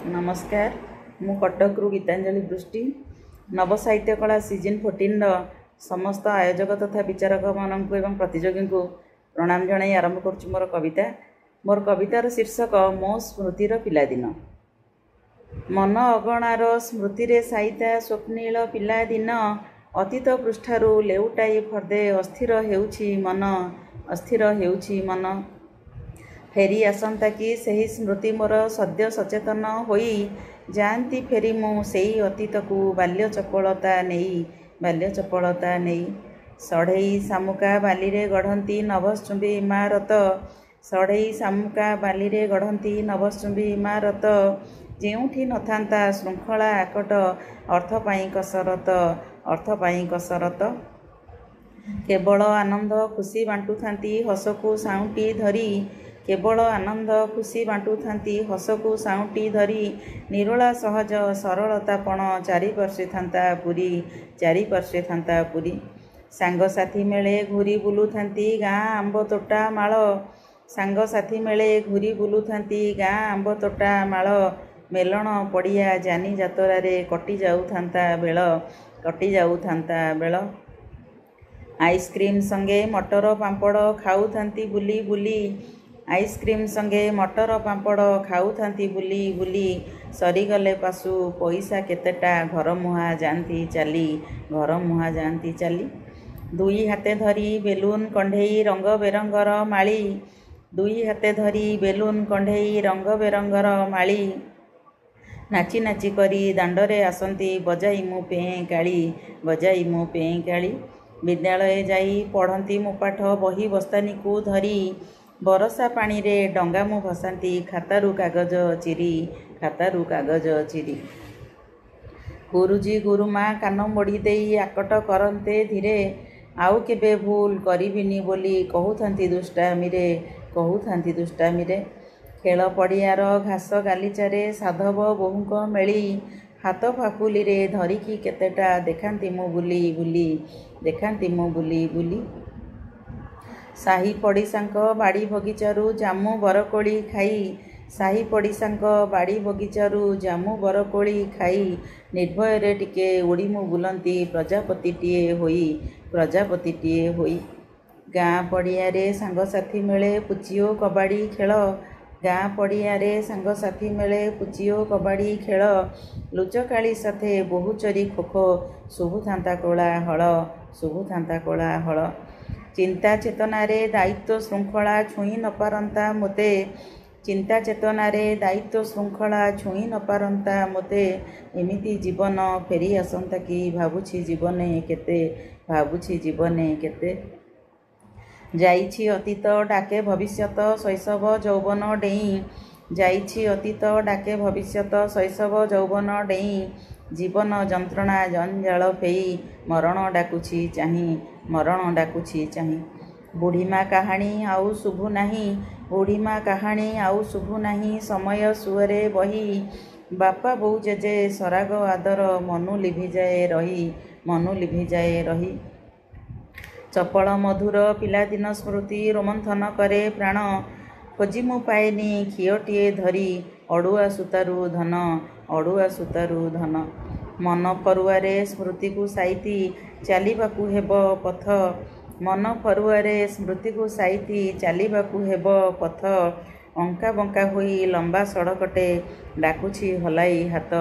नमस्कार मु कटक रु गीतांजलि दृष्टि नव साहित्य कला सीजन 14 समस्त आयोजक तथा विचारक मानक एवं प्रतियोगी को प्रणाम जणाई आरंभ करुच्ची मोर कवितार शीर्षक मो स्मृतिर पिलादिन। मन अगणार स्मृति रे साइता स्वप्नील पिलादिन अतीत पृष्ठारु लेउटाई फर्दे अस्थिर हेउछि मन फेरी आसंता कि सही स्मृति मोर सद्य सचेतन होई जाती फेरी मु सेई अतीत को बाल्य चपलता नहीं सढ़ई सामुका बाली रे गढ़ंती नभश्चुंबी इमारत सढ़ई सामुका बाली रे गढ़ंती नभश्चुंबी इमारत जेउठी नथांता श्रृंखला आकट अर्थ पाई कसरत केवल आनंद खुशी बांटू थांती हसकू साउंटी धरी केवल आनंद खुशी बांटू थांती हसकू साउंटी धरी निरोला सहज सरलतापण चारिपार्श्वे थांता पुरी सांग साथी मेले घूरी बुलू थांती गाँ आंब तोटा माଳ सांग साथी मेले घूरी बुलू थांती गाँ आंब तोटा माଳ मेलण पड़िया जानी जातरा रे कटि जाऊ थांता बेल आइसक्रीम संगे मटर पांपड़ खाऊ थांती बुली आइसक्रीम संगे मटर पांपड़ खाऊ थांती बुली सरीगले पासु पैसा केतेटा घर मुहा जाती चाली दुई हाथे धरी बेलून कंढेई रंग बेरंगर माली दुई हाथे धरी बेलून कंढेई रंग बेरंगर माली नाची नाची करी दांडरे आसंती बजाई मु पें काली विद्यालय जाई पढ़ंती मो पाठ बही बस्तानी को धरी बरसा पानी रे डंगा मु भसांती खातारू कागज चिरी गुरुजी गुरुमा कान मोड़ी देई आकट करंते धीरे आउ केबे भूल करिबिनी बोली कहूथांती दुष्टामी रे खेल पड़ियार घास गालीचारे साधव बोहुंक मेली हाथ फाकुली रे धरिकी केतेटा देखांती मु बुली साही पड़िशांक बाड़ी बगीचारू जामु बरकोली खाई साही पड़िशांक बाड़ी बगीचारू जामु बरकोली खाई निर्भय रे टिके उड़ी मु बुलंती प्रजापतिटीए होई गाँ पड़िया रे सांगसाथी मेले पुचिओ कबाड़ी खेल गाँ पड़िया रे सांगसाथी मेले पुचिओ कबाड़ी खेल लुचकाली साथे बहुचरी खोखो शुभुथांता कोलाहल चिंता चेतना रे दायित्व श्रृंखला छुई न पारंता मोते एमिति जीवन फेरी आसंता कि भाबुछि जीवने केते जाइछि अतीत डाके भविष्यत शैशव जौवन डेई जीवन जंत्रणा जंजाल फेई मरण डाकुछि चाही बुढ़ीमा कहानी आउ शुभु नाही समय सुअरे बही बापा बोउ जेजे सराग आदर मनु लिभि जाए रही चपल मधुर पिलादिन स्मृति रोमंथन करे प्राण खोजी मु पाएनी खियोटिए धरी अड़ुआ सुतारू धन मन फरुआरे स्मृति को साइती चालिबाकू हेब पथ अंका बंका होई लंबा सड़कटे डाकुछि हलाई हाथ